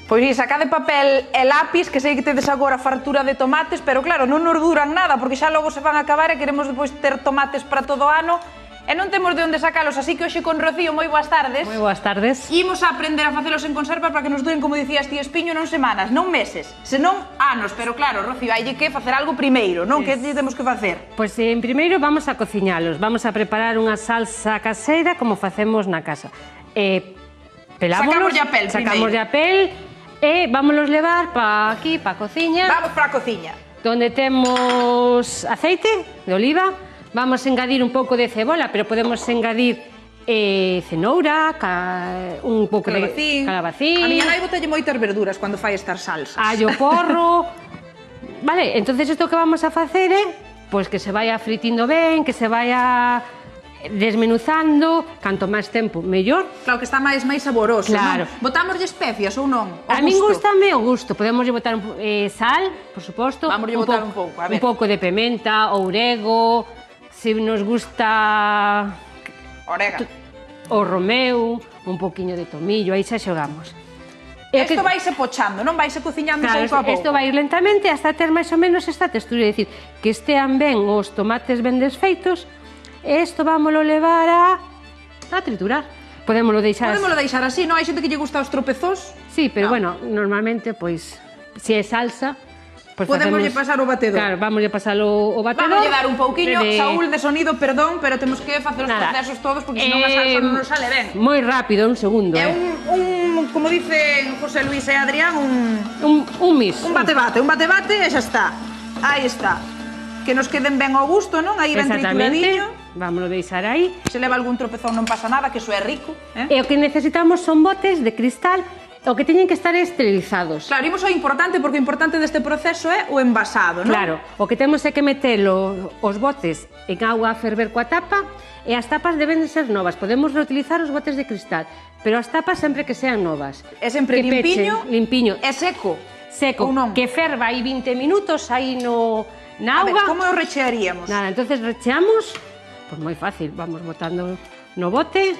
Pois si, sacade papel e lápis, que sei que tedes agora fartura de tomates, pero claro, non nos duran nada, porque xa logo se van a acabar e queremos depois ter tomates para todo o ano, e non temos de onde sacalos, así que hoxe con Rocío, moi boas tardes. Moi boas tardes. Imos a aprender a facelos en conserva para que nos duren, como dicías ti, Espiño, non semanas, non meses, senón anos, pero claro, Rocío, hai que facer algo primeiro, non? Que temos que facer? Pois en primeiro vamos a cociñalos, vamos a preparar unha salsa caseira como facemos na casa. Pelámonos, sacamos a pel e vámonos levar para aquí, para a cociña. Vamos para a cociña. Donde temos aceite de oliva, vamos a engadir un pouco de cebola, pero podemos engadir cenoura, un pouco de calabacín. A miña nai botalle moitas verduras cando fai estas salsas. Allo, porro. Vale, entonces isto que vamos a facer é pois que se vaya fritindo ben, que se vaya desmenuzando, canto máis tempo, mellor. Claro, que está máis saboroso, claro. Non? Botámoslle especias ou non? A min gustame o gusto. Podemos botar sal, por suposto. Vamos botar un pouco, a ver. Un pouco de pementa, orego, se nos gusta... Orégano. O romeu, un poquinho de tomillo, aí xa xogamos. Isto vaise pochando, non? Vaise cociñando pouco a pouco. Isto vai ir lentamente hasta ter máis ou menos esta textura, é dicir, que estean ben os tomates ben desfeitos. Isto vámoslo levar a triturar. Podémoslo deixar así, non? Hai xente que lle gusta os tropezós. Sí, pero bueno, normalmente, pois, se é salsa, podémoslle pasar o batedor. Claro, vámoslle pasar o batedor. Vamos dar un pouquiño, Saúl, de sonido, perdón, pero temos que facer os procesos todos porque senón a salsa non nos sale ben. Moi rápido, un segundo. É como dicen José Luis e Adrián, un mix. Un bate-bate e xa está. Aí está. Que nos queden ben ao gusto, non? Aí ben trituradinho. Vámonos deixar aí. Se leva algún tropezón non pasa nada, que iso é rico. E o que necesitamos son botes de cristal, o que teñen que estar esterilizados. Claro, imos ao importante, porque o importante deste proceso é o envasado, non? Claro, o que temos é que metelo os botes en auga a ferver coa tapa, e as tapas deben de ser novas. Podemos reutilizar os botes de cristal, pero as tapas sempre que sean novas. É sempre limpiño e seco. Seco, que ferva aí 20 minutos aí na auga. A ver, como o rechearíamos? Nada, entonces recheamos, pois moi fácil, vamos botando no bote.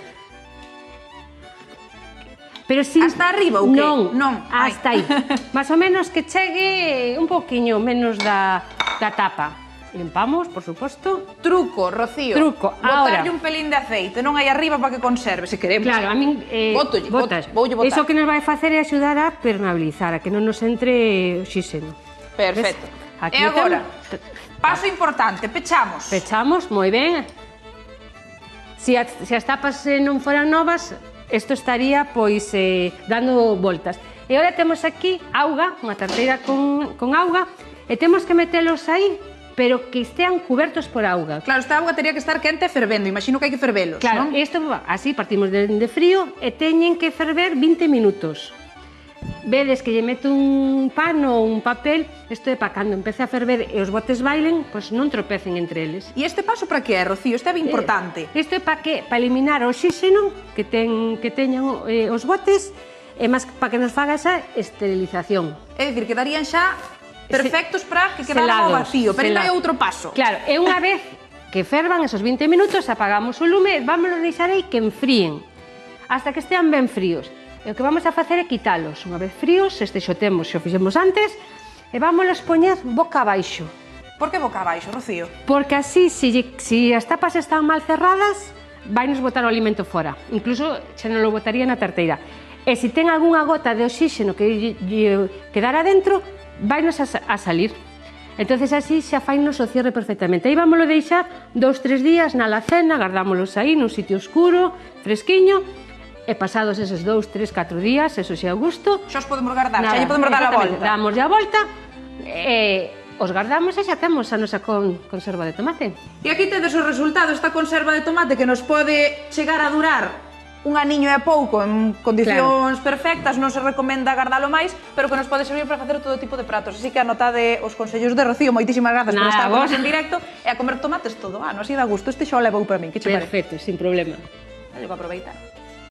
Pero si hasta arriba ou que? Non, hasta aí. Más ou menos que chegue un poquinho menos da tapa. Limpamos, por suposto. Truco, Rocío. Truco, ahora. Botarlle un pelín de aceite, non aí arriba para que conserve, se queremos. Claro, a min botas. Iso que nos vai facer é axudar a permeabilizar, a que non nos entre oxígeno. Perfecto. E agora, paso importante, pechamos. Pechamos, moi ben. Se as tapas non foran novas, isto estaría, pois, dando voltas. E agora temos aquí auga, unha tarteira con auga, e temos que metelos aí, pero que estean cubertos por auga. Claro, esta auga teria que estar quente e fervendo, imagino que hai que fervelos, claro, non? Isto, así, partimos de frío e teñen que ferver 20 minutos. Vedes que lle meto un pano ou un papel, isto é para cando empece a ferver e os botes bailen, pois non tropecen entre eles. E este paso para que é, Rocío? Isto é importante. Isto é para eliminar o oxígeno que teñan os botes e máis para que nos faga esa esterilización. É dicir, quedarían xa perfectos para que quedaran ao vacío, pero ainda hai outro paso. Claro, e unha vez que fervan esos 20 minutos, apagamos o lume e vámonos deixar aí que enfríen, hasta que estean ben fríos. E o que vamos a facer é quitalos. Unha vez fríos, este xo fixemos antes, e vámonos poñer boca abaixo. Por que boca abaixo, Rocío? Porque así, se as tapas están mal cerradas, vainos botar o alimento fora. Incluso xa non lo botaría na tarteira. E se ten algunha gota de oxígeno que quedara dentro, vainos a salir. Entonces así xa fainos o cierre perfectamente. Aí vámoslo deixar 2-3 días na alacena, guardámolos aí nun sitio oscuro, fresquiño, e pasados eses 2-3-4 días, eso xa é o gusto. Xa os podemos guardar, xa lle podemos dar a volta. Damos a volta, e os guardamos e xa temos a nosa conserva de tomate. E aquí tedes o resultado, esta conserva de tomate que nos pode chegar a durar un aniño e pouco en condicións perfectas, non se recomenda guardalo máis, pero que nos pode servir para facer todo tipo de pratos. Así que anotade os consellos de Rocío. Moitísimas grazas por estar con nos en directo e a comer tomates todo ano, así dá gusto. Este xa o levou para min, que che parece? Perfecto, sin problema. Vale, vou aproveitar.